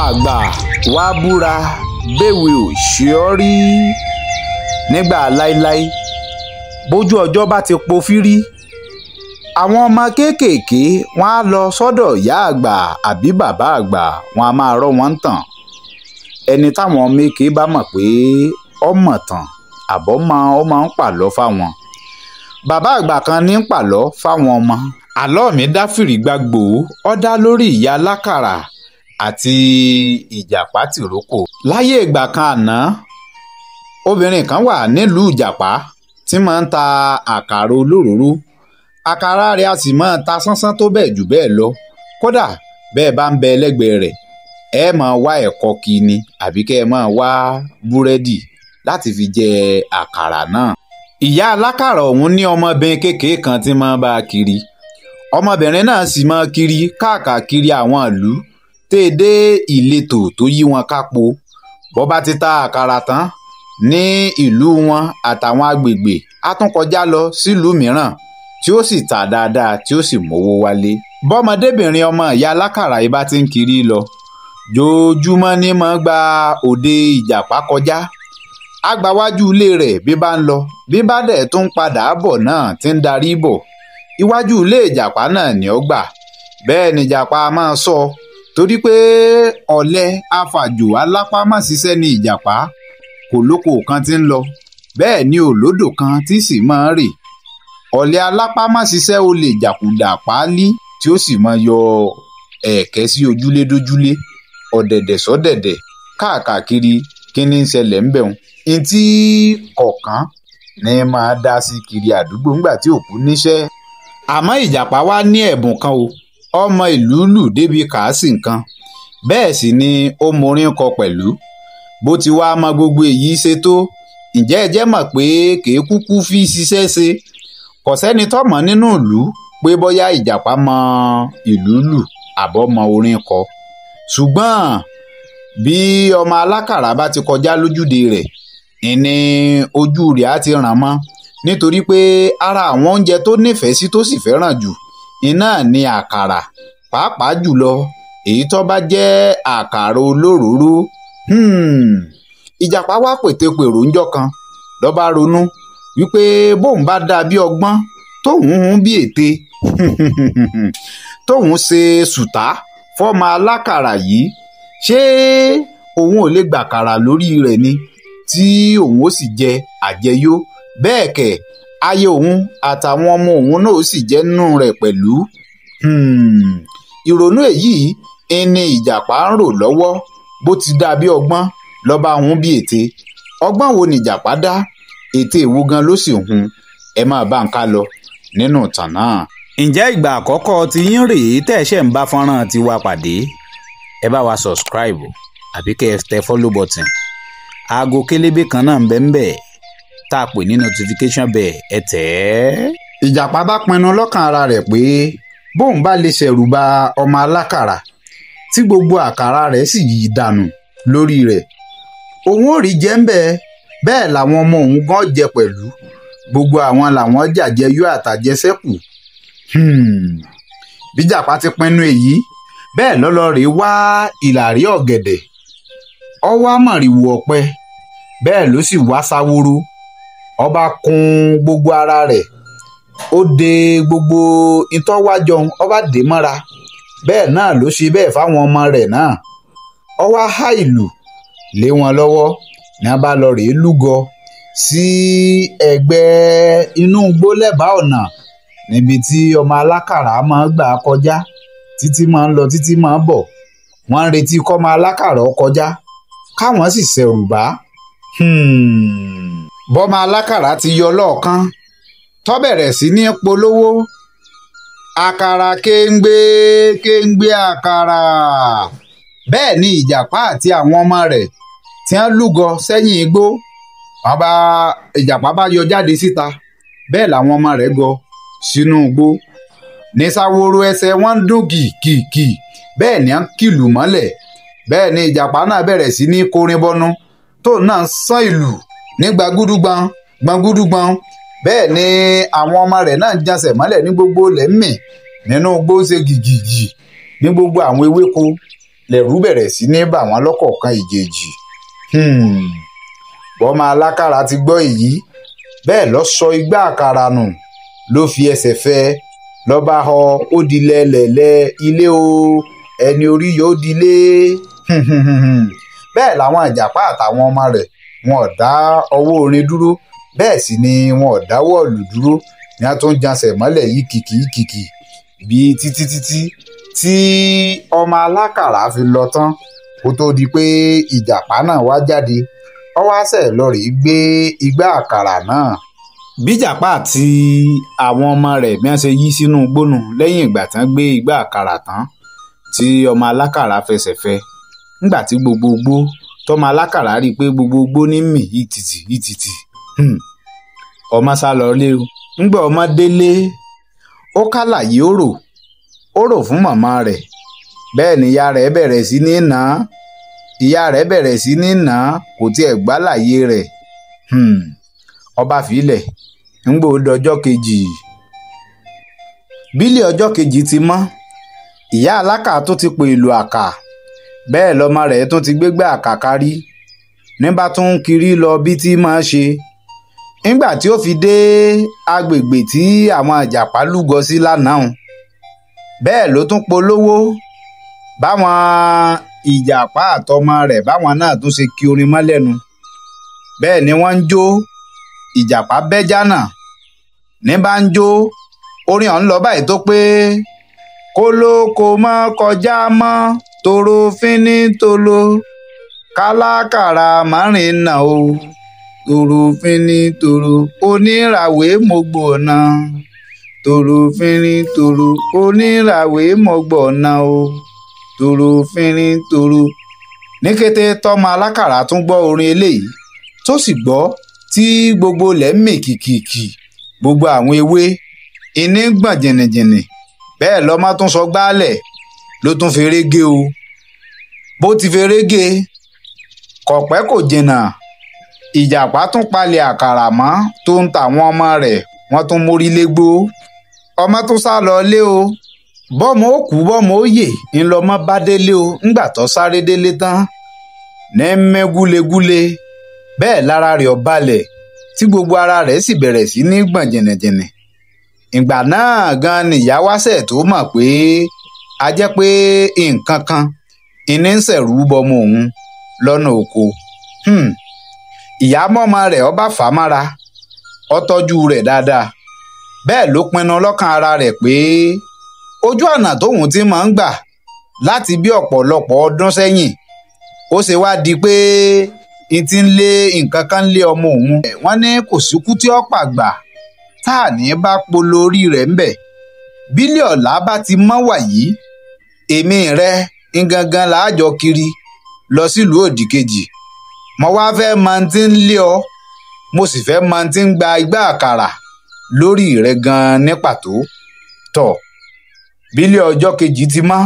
àgbà wàá búra bẹ́wẹ̀ ò ṣe ọ́ rí nígbà láíláí bójú ọjọ́ bá ti po fírí àwọn ọmọ kéékèèké wọn á lọ sọ́dọ̀ ìyá àgbà àbí bàbá àgbà wọn á máa rọ́ wọn tàn ẹni táwọn méke bá mọ̀ pé ọmọ tàn àbọ̀ máa ń pàlọ́ fáwọn bàbá àgbà kan ní pàlọ́ fáwọn ọmọ àlọ́ mi dá fìrìgbàgbò ó dá lórí ìyá alákàrà àti ìjàpá tìrókò láyé ìgbà kan àná obìnrin kan wà nílùú ìjàpá tí máa ń ta àkàrà olóròró àkàrà rẹ̀ a sì máa ta sánsán tó bẹ́ẹ̀ jù bẹ́ẹ̀ lọ kódà bẹ́ẹ̀ bá ń bẹ ẹlẹ́gbẹ̀ẹ́ rẹ̀ ẹ máa wá ẹ̀kọ kí ni àbí kẹ́ ẹ máa wá búrẹ́dì láti fi jẹ àkàrà náà ìyá alákàrà ọ̀hún ní ọmọbìnrin kékeré kan tí máa bá a kiri ọmọbìnrin náà sì máa kiri káàkiri àwọn ìlú téèdé ìletò tó yí wọn kápò bó bá ti ta àkàrà tán ní ìlú wọn àtàwọn agbègbè á tún kọjá lọ sílùú mìíràn tí ó sì tà dáadáa tí ó sì mówó wálé bọ́mọdébìnrin ọmọ ìyá alákàrà yìí bá ti ń kiri lọ jojúmọ́ ní mọ́ gba òde ìjàpá kọjá agbáwájú ilé rẹ̀ bí bá ń lọ bí bá dẹ̀ tún padà bọ̀ náà ti ń darí bọ̀ iwájú ilé ìjàpá náà ni ó gbà bẹ́ẹ̀ ni ìjàpá máa sọ torí pé ọ̀lẹ afàjò alápámọ́síṣẹ́ ni ìjàpá kò lóko kan tí ń lọ bẹ́ẹ̀ ni òlódò kan tí sì máa ń rè ọ̀lẹ alápámọ́síṣẹ́ olè jàkúdà páálí tí ó sì máa yọ ẹ̀kẹ́ sí ojúlé dójúlé ọ̀dẹ̀dẹ̀ sọ́dẹ̀dẹ̀ káàkiri kí ni ń ṣẹlẹ̀ ń bẹ̀rùn ní tí kọ̀ọ̀kan ní máa dá sí kiri àdúgbò ńgbà tí òkú níṣẹ́ àmọ́ ìjàpá wá ní ẹ̀bùn kan o ọmọ ìlú lù débi kàásì nǹkan bẹ́ẹ̀ sì ni ó morin kọ pẹ̀lú bó ti wá mọ gbogbo èyí ṣe tó ǹjẹ́ ẹ jẹ́ mọ̀ pé kèé kúkú fi ṣiṣẹ́ ṣe kò sẹ́ni tó mọ̀ nínú ìlú pé bóyá ìjàpá mọ ìlú lù àbọ̀ mọ orin kọ ṣùgbọ́n bí ọmọ alákàrà bá ti kọjá lójúde rẹ̀ ìní ojú rẹ̀ á ti ràn mọ́ nítorí pé ara àwọn oúnjẹ tó nífẹ̀ẹ́ sí tó sì fẹ́ràn jù iná ní àkàrà pàápàá jùlọ èyí tó bá jẹ́ àkàrà olóròró ìjàpá wá pètepèrò ńjọ́ kan ló bá ronú wípé bóun bá dá bí ọgbọ́n tóun hún bí ète tóun ṣe sùtá fọ́mọ alákàrà yìí ṣé òun ò lè gbàkàrà lórí rẹ̀ ni tí òun ó sì jẹ àjẹyó bẹ́ẹ̀ kẹ̀ ayé òun àtàwọn ọmọ òun náà ó sì jẹ́ nínú rẹ̀ pẹ̀lú ìrònú èyí ẹni ìjàpá ń rò lọ́wọ́ bó ti dá bí ọgbọ́n lọ́ba hun bí ète ọgbọ́n wo ni ìjàpá dá ète èwo gan ló sì hun ẹ máa bá ń ká lọ nínú ìtàn náà. ǹjẹ́ ìgbà àkọ́kọ́ tí yín rèé tẹ́ ẹ ṣẹ̀ ń bá fọ́nrán tiwa pàdé ẹ bá wa subscribe àbí kẹ́ ẹ tẹ follow button aago kélébé kan náà ń bẹ ń bẹ tá a pè ní notification bell ẹ tẹ̀ ẹ́. ìjàpá bá pinnu lọ́kàn ara rẹ̀ pé bóun bá lè ṣẹ̀rù ba ọmọ alákàrà tí gbogbo àkàrà rẹ̀ sì yí dànù lórí rẹ̀ òun ò rí jẹ́ ń bẹ bẹ́ẹ̀ làwọn ọmọ òun gan jẹ pẹ̀lú gbogbo àwọn làwọn jàjẹyó àtàjẹsẹ́kù bíjàpá ti pinnu èyí bẹ́ẹ̀ lọ́lọ́rìí wá ìlàrí ọ̀gẹ̀dẹ̀ ọwọ́ àmọ̀rìwò ọ̀pẹ bẹ́ẹ̀ ló sì wá sáwóró ọba kun gbogbo ara rẹ̀ ó de gbogbo ìtọ́wájọ ọba dé mọ́ra bẹ́ẹ̀ náà ló ṣe bẹ́ẹ̀ fáwọn ọmọ rẹ̀ náà ọwọ́ há ìlú lé wọn lọ́wọ́ ní a bá lọ rèé lúgọ sí ẹgbẹ́ inú igbó lẹ́bàá ọ̀nà níbi tí ọmọ alákàrà máa gbà kọjá títí máa ń lọ títí máa ń bọ̀ wọ́n ń retí kọ́mọ alákàrà kọjá káwọn sì ṣẹ̀rù bá bọ́mọ alákàrà ti yọ lọ́ọ̀kan tó bẹ̀rẹ̀ sí ní polówó àkàrà kéńgbé kéńgbé àkàrà bẹ́ẹ̀ ni ìjàpá àti àwọn ọmọ rẹ̀ tí wọ́n lúgọ sẹ́yìn igbó ìjàpá bá yọ jáde síta bẹ́ẹ̀ làwọn ọmọ rẹ̀ gọ sínú igbó ní sáwóró ẹsẹ̀ wọn ń dún kìkìkì bẹ́ẹ̀ ni à ń kìlù mọ́lẹ̀ bẹ́ẹ̀ ni ìjàpá náà bẹ̀rẹ̀ sí ní kọrin bọnú tóun náà ń sán ìlù ní gbàgúdúgbọn gbàgúdúgbọn bẹ́ẹ̀ ni àwọn ọmọ rẹ̀ náà ń jàsẹ̀ mọ́lẹ̀ ní gbogbo lẹ́mì nínú igbó ṣe gìgìgì ní gbogbo àwọn ewéko lẹ̀rú bẹ̀rẹ̀ sí ní bà wọ́n lọ́kọ̀ọ̀kan ìjèjì. bọ́mọ alákàrà ti gbọ́ èyí bẹ́ẹ̀ lọ sọ igbá àkàrà nù ló fi ẹsẹ̀ fẹ́ lọ́ba họ ó dilẹ̀ lẹ̀lẹ̀ ilé o ẹni orí yóò dilé. bẹ́ẹ̀ làwọn ìjàpá àtàwọn ọmọ rẹ̀ wọn ò dá ọwọ́ orin dúró bẹ́ẹ̀ sì ni wọn ò dáwọ́ ìlù dúró ní a tó ń jansẹ̀ mọ́lẹ̀ yìí kìkì bíi títí tí ọmọ alákàrà fi lọ tán kó tó di pé ìjàpá náà wá jáde ó wá ṣẹ̀ lọ rèé gbé igbá àkàrà náà. bíjàpá àti àwọn ọmọ rẹ̀ bí wọ́n ṣe yí sínú gbónú lẹ́yìn ìgbà tí wọ́n gbé igbá àkàrà tán tí ọmọ alákàrà fẹsẹ̀ fẹ́ nígbà tí gbogbogbò tọmọ alákàrà rí i pé gbogbogbò ní mì ìtìtì ọmọ sá lọ lé o nígbà ọmọ délé ó kálàyé ó rò fún màmá rẹ̀ bẹ́ẹ̀ ni ìyá rẹ̀ bẹ̀rẹ̀ sí ní nà á kò tiẹ̀ gbálàyé rẹ̀ ọba fìlẹ̀ ńgbò dọjọ́ kejì bílẹ̀ ọjọ́ kejì ti mọ́ ìyá alákà tó ti pè ìlú àkà bẹ́ẹ̀ lọmọ rẹ̀ tó ti gbégbá àkà kárí nígbà tó ń kiri lọ bí tí máa ṣe nígbà tí ó fi dé agbègbè tí àwọn ìjàpá lúgọ sí lánàá bẹ́ẹ̀ ló tún polówó báwọn ìjàpá àtọmọ rẹ̀ báwọn náà tún ṣe kí orin mọ́ lẹ́nu bẹ́ẹ̀ ni wọ́n ń jó ìjàpá bẹ́jánà ní bá ń jó orin ọ̀hún lọ báyìí tó pé kólókó mọ́ kọjá mọ́ toro fínní tolo kálákàrà márùn náà o toro fínní toro oníràwé mọ́gbọ̀nà toro fínní toro oníràwé mọ́gbọ̀nà o toro fínní toro. ní kété tọ́mọ alákàrà tún gbọ́ orin eléyìí tó sì gbọ́ tí gbogbo ilẹ̀ ń mì kìkìkì gbogbo àwọn ewé iní gbọ̀n jìnnìjìnnì bẹ́ẹ̀ lọ́mọ tún sọ gbálẹ̀ ló tún feré gé o bó ti feré gé kọ̀pẹ́ kò jìnnà ìjàpá tún palẹ̀ àkàrà mọ́ tó ń tàwọn ọmọ rẹ̀ wọ́n tún mórí légbó ọmọ tún sá lọ lé o bọ́mọ ó kú bọ́mọ ó yè ńlọmọ bá délé o ńgbà tó sáré délé tán ní mẹ́ gúlegúle bẹ́ẹ̀ lára rẹ̀ ò balẹ̀ tí gbogbo ara rẹ̀ sì bẹ̀rẹ̀ sí ní gbọ̀n jìnnìjìnnì ìgbà náà gan ni ìyá wáṣẹ̀ tó mọ̀ pé a jẹ́ pé nǹkan kan iní ń ṣẹ̀rù bọmọ òun lọ́nà oko ìyá mọ́mọ rẹ̀ ó bá fà á mára ó tọ́jú rẹ̀ dáadáa bẹ́ẹ̀ ló pinnu lọ́kàn ara rẹ̀ pé ojú ọ̀nà tóun ti máa ń gbà láti bí ọ̀pọ̀lọpọ̀ ọdún sẹ́yìn ó ṣe wá di pé n ti ń lé nǹkan kan lé ọmọ òun wọ́n ní kò síkú tí ó pàgbà tá à ní bá polo orí rẹ̀ ńbẹ̀ bílẹ̀ ọ̀la bá ti mọ́ wàyí èmi rẹ̀ ngangan làájọ kiri lọ sílùú òdìkejì mo wá fẹ́ máa ti ń lé ọ mo sì fẹ́ máa ti ń gba igbá àkàrà lórí rẹ̀ gan-an ní pàtó tọ̀ bílẹ̀ ọjọ́ kejì ti mọ́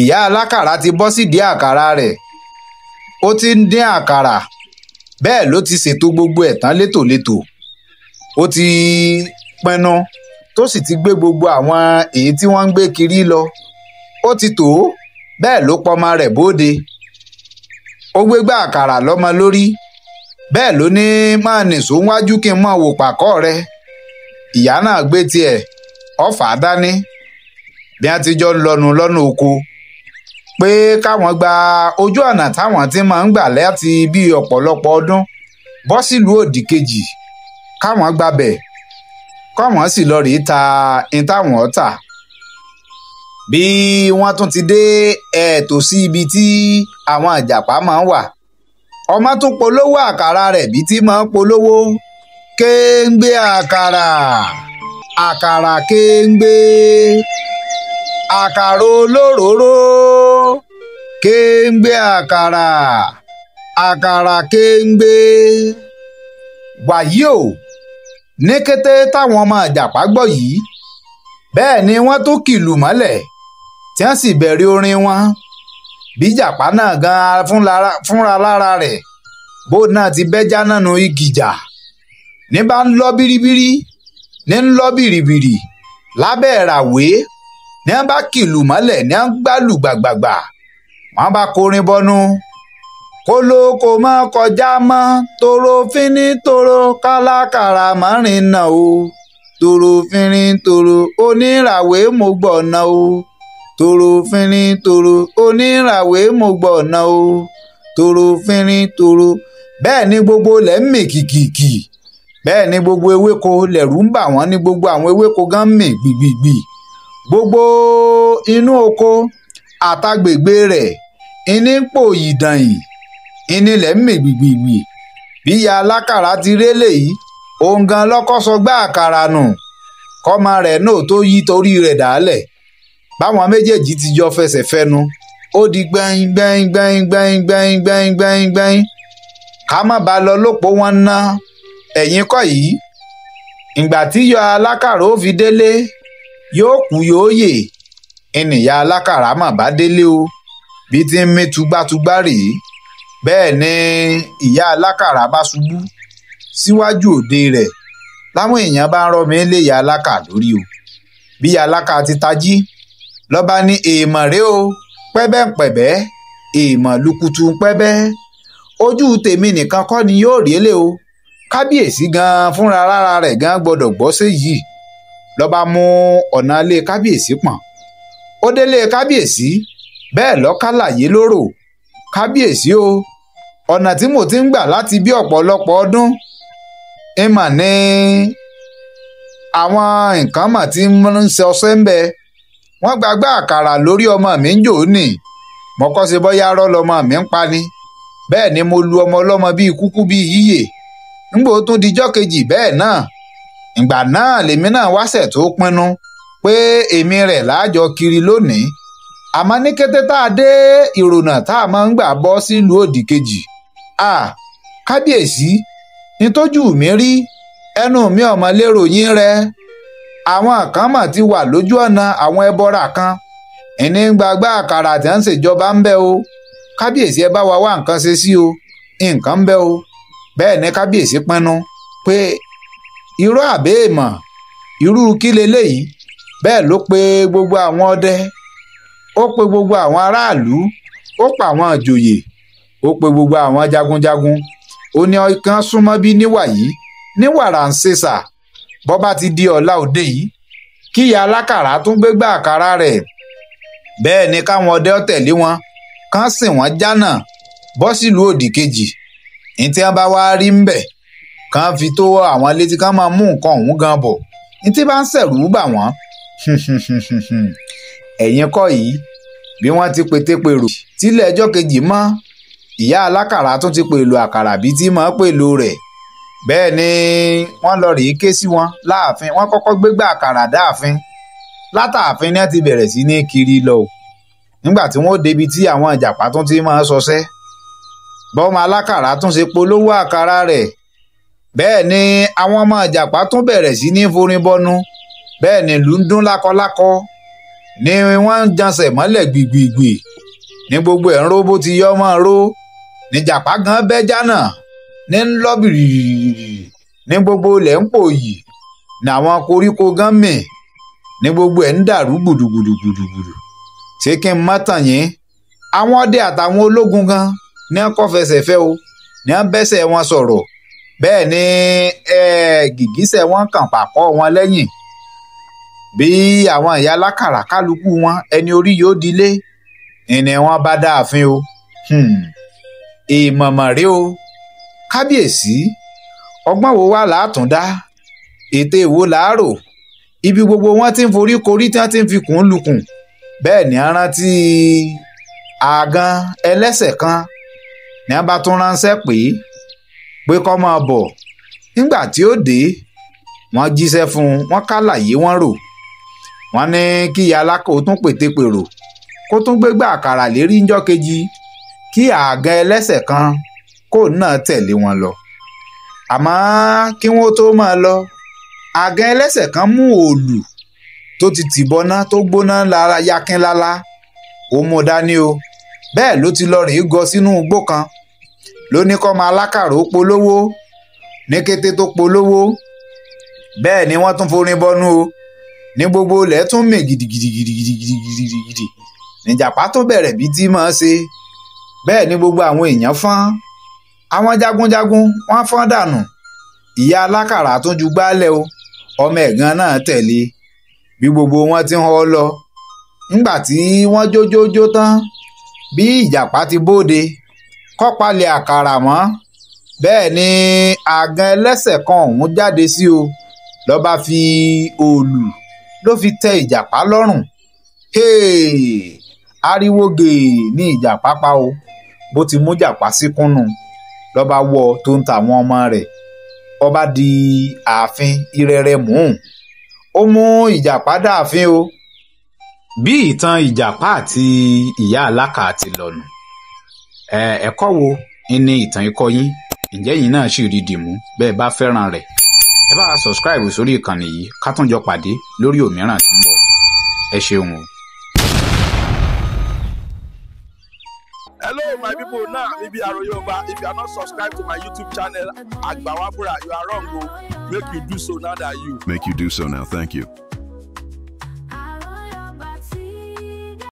ìyá alákàrà ti bọ́ sídìí àkàrà rẹ̀ ó ti ń dín àkàrà bẹ́ẹ̀ ló ti ṣètò gbogbo ẹ̀ tán létòlétò ó ti pinnu tó sì ti gbé gbogbo àwọn èyí tí wọ́n ń gbé kiri lọ ó ti tò ó bẹ́ẹ̀ ló pọmọ rẹ̀ bóde ó gbégbá àkàrà lọ́mọ lórí bẹ́ẹ̀ ló ní máa nìṣó wájú kí n máa wò pàkọ́ rẹ ìyá náà gbé tiẹ̀ ọ̀fà dání bí wọ́n ti jọ lọ́nu lọ́nà oko pé káwọn gba ojú ọ̀nà táwọn ti máa ń gbà láti bí ọ̀pọ̀lọpọ̀ ọdún bọ́ sílùú òdìkejì káwọn gbabẹ̀ káwọn sì lọ rèé ta ní táwọn tà bí wọ́n tún ti dé ẹ̀ẹ́tò sí ibi tí àwọn ìjàpá máa ń wà ọmọ tún polówó àkàrà rẹ̀ bí tí máa ń polówó kéńgbé àkàrà àkàrà kéńgbé àkàrà olóróró kéńgbé àkàrà àkàrà kéńgbé. wàyí o ní kété táwọn ọmọ ìjàpá gbọ́ yìí bẹ́ẹ̀ ni wọ́n tún kìlù mọ́lẹ̀ tí wọ́n sì bẹ̀rẹ̀ orin wọn bí ìjàpá náà gan fúnra lára rẹ̀ bó náà ti bẹ́já náà nu igi jà ní bá ń lọ bíríbírí ní ń lọ bìrìbìrì lábẹ́ ìràwé ní wọ́n bá kìlù mọ́lẹ̀ ní wọ́n gbálù gbàgbàgbà wọ́n bá korin bọnu kólókò mọ́ kọjá mọ́ toro fínní toro kálákàrà mọ́rin náà o toro fínní toro oníràwé mo gbọ̀nà o toro fínní toro oníràwé mo gbọ̀nà o toro fínní toro. Bẹ́ẹ̀ ni gbogbo lẹ̀ ń mì kìkìkì, bẹ́ẹ̀ ni gbogbo ewéko lẹ̀rù ń bà wọ́n ní gbogbo àwọn ewéko gan mì gbìgbìgbì. Gbogbo inú oko àtàgbègbè rẹ̀ iní ń pò ìdànyìn iní lẹ̀ ń mì gbìgbìgbì. Bí ìyá alákàrà ti rélé yìí òun gan lọ́kọ́ sọ gbá àkàrà nù kọ́mọ rẹ̀ náà tó yí torí rẹ̀ dálẹ̀. Báwọn méjèèjì ti jọ fẹsẹ̀ fẹnu ó di gbẹ́yìn gbẹ́yìn gbẹ́yìn gbẹ́yìn gbẹ́yìn gbẹ́yìn gbẹ́yìn gbẹ́yìn. Ká má ba lọ lópo wọn ná ẹ̀yìn kọ́ yìí. Ìgbà tí ìyá alákàrà ó fi délé yóò kú yóò yè ìnìyá alákàrà mà bá délé o bí ti ń mí tugbátugbá rèé. Bẹ́ẹ̀ ni ìyá alákàrà bá ṣubú síwájú òde rẹ̀ láwọn èèyàn bá ń rọ́ mi lé ìyá alákà lórí o. Bí ìyá alákà ti tají lọ́ba ní èèmọ̀ rèé o pẹ́bẹ́pẹ̀bẹ́ èèmọ̀ lukutu pẹ́bẹ́ ojú tèmi nìkan kọ́ ni yóò rí èlé o kábíyèsí gan fúnra rárá rẹ̀ gan gbọ́dọ̀ gbọ́ sí yìí. Lọ́ba mú ọ̀nà ilé kábíyèsí pọ̀n ó délé kábíyèsí bẹ́ẹ̀ lọ́kàlàyé lóró kábíyèsí o ọ̀nà tí mo ti ń gbà láti bí ọ̀pọ̀lọpọ̀ ọdún ìmọ̀ ní àwọn nǹkan mà tí ń ṣe ọṣẹ́ ń bẹ wọ́n gbàgbá àkàrà lórí ọmọ mi ń jò ní mọ́kọ́ ṣe bọ́yá rọ́ lọmọ mi ń pa ni bẹ́ẹ̀ ni mo lu ọmọ ọlọ́mọ bíi kúkú bíi yíyè ńgbò tún dijọ́ kejì bẹ́ẹ̀ náà ìgbà náà lèmi náà wáṣẹ̀ tó pinnu pé èmi rẹ̀ láàjọ kiri lónìí. Àmọ́ ní kété tá a dé ìrònà tá a máa ń gbà bọ́ sílùú òdì kejì kábíyèsí nítòjú mi rí ẹnu mi ọmọ lérò yín rẹ àwọn kan mà ti wà lójú ọ̀nà àwọn ẹbọra kan ìní gbàgbá àkàrà tí wọ́n ń ṣèjọba ń bẹ o kábíyèsí ẹ bá wa wá nǹkan ṣe sí o nǹkan ń bẹ o. Bẹ́ẹ̀ ni kábíyèsí pinnu pé irú àbẹ́ẹ̀mọ̀ irú kí leléyìí bẹ́ẹ̀ ló pe gbogbo àwọn ọdẹ ó pe gbogbo àwọn aráàlú ó pa àwọn ìjòyè ó pe gbogbo àwọn jagunjagun ó ní ọkàn súnmọ́ bí níwàyí níwàrà ń ṣèṣà bọ́ bá ti di ọ̀la òde yìí kí ìyá alákàrà tún gbégbá àkàrà rẹ̀. Bẹ́ẹ̀ ni káwọn ọdẹ tẹ̀lé wọn kán sìn wọ́n jánà bọ́ sílùú òdì kejì ní tí wọ́n bá wá rí ń bẹ̀ kán fi tó àwọn létí kán máa mú nǹkan ọ̀hún gan bọ̀ ní tí bá ń ṣẹ̀rù bà wọ́n. Ẹ̀yìn kọ́ yìí bí wọ́n ti pété-pèrò tílẹ̀ ẹjọ́ kejì mọ́ ìyá alákàrà tún ti pèlò àkàrà bí tí mọ́ pèlò rẹ̀. Bẹ́ẹ̀ ni wọ́n lọ rèé ké sí wọn láàfin wọ́n kọ́kọ́ gbégbá àkàrà dáàfin látàfin ni wọ́n ti bẹ̀rẹ̀ sí ní kiri lọ nígbà tí wọ́n débi tí àwọn ìjàpá tún ti máa ṣọṣẹ́ bọ́mọ alákàrà tún ṣe polówó àkàrà rẹ̀. Bẹ́ẹ̀ ni àwọn ọmọ ìjàpá tún bẹ̀rẹ̀ sí ní forin bọnu bẹ́ẹ̀ ni ìlú ń dún lákọlákọ ni wọ́n ń jansẹ̀ mọ́lẹ̀ gbìgbìgbì ní gbogbo ẹ̀ ń ró bó ti yọ mọ́ ró ní ìjàpá gan bẹ́ jánà ní ń lọ́ bìrìrì ní gbogbo ilẹ̀ ń pò yìí ní àwọn koríko gan mì ní gbogbo ẹ̀ ń dàrú gbùdùgbùdùgbùdù. Ṣé kí n má tàn yín àwọn ọdẹ àtàwọn ológun gan ní wọ́n kọ́ fẹsẹ̀ fẹ́ o ní wọ́n bẹ́sẹ̀ wọn sọ̀rọ̀ bẹ́ẹ̀ ni gìgísẹ̀ wọn kàn pàkọ́ wọn lẹ́yìn bí àwọn ìyá alákàrà kálukú wọn ẹni orí yóò dilé ìní wọn bá dáàfin o. Èèmọ̀mọ̀ rí o kábíyèsí ọgbọ́n wo wá látún dá ète ìwo làárò ibi gbogbo wọn ti ń forí korí tí wọ́n ti ń fi kùn lukùn. Bẹ́ẹ̀ ni a rántí àgàn ẹlẹ́sẹ̀ kan ní a bá tún ránṣẹ́ pé kó máa bọ̀ nígbà tí ó dé wọ́n jíṣẹ́ fún un wọ́n kálàyé wọ́n rò wọ́n ní kí ìyá alákà ó tún pété-pèrò kó tún gbégbá àkàrà lérí ńjọ́ kejì kí àgàn ẹlẹ́sẹ̀ kan kó náà tẹ̀lé wọn lọ. Àmọ́ kí wọ́n tó máa lọ àgàn ẹlẹ́sẹ̀ kan mú òòlù tó ti tìbọná tó gbóná lára yakínlálá ó mú dání o. Bẹ́ẹ̀ ló ti lọ rèé gọ sínú igbó kan ló ní kọ́mọ alákàrà ó polówó ní kété tó polówó bẹ́ẹ̀ ni wọ́n tún forin bọnú o ní gbogbo ilẹ̀ tún mì gidigidigidigidigidi níjàpá tó bẹ̀rẹ̀ bí tí máa ṣe bẹ́ẹ̀ ni gbogbo àwọn èèyàn fọ́n àwọn jagunjagun wọ́n fọ́n dànù ìyá alákàrà tún ju gbálẹ̀ o ọmọ ẹ̀gán náà tẹ̀lé bí gbogbo wọn ti ń họ lọ nígbà tí wọ́n jójójó tán bí ìjàpá ti bóde kọ́palẹ̀ àkàrà mọ́ bẹ́ẹ̀ ni àgàn ẹlẹ́sẹ̀ kan ọ̀hún jáde sí o ló bá fi òòlù ló fi tẹ ìjàpá lọ́rùn ariwo gèè ní ìjàpá pa o bó ti mú jàpá síkúnnù ló bá wọ tó ń ta àwọn ọmọ rẹ̀ ó bá di ààfin Ìrẹ̀rẹ̀mú ó mú ìjàpá dáàfin o. bí ìtàn ìjàpá àti ìyá alákà ti lọ́nu ẹ̀kọ́ wo ni ìtàn ikọ́ yín ǹjẹ́ yín náà sì rí dìmú bẹ́ẹ̀ bá fẹ́ràn rẹ̀ ẹ bá subscribe sórí ìkànnì yìí ká tún jọ pàdé lórí òmíràn tó ń bọ̀ ẹ ṣeun o. Hello, my people. Now, maybe Aroyoba. If you are not subscribed to my YouTube channel, Agbawabura, you are wrong. Make you do so now. Thank you.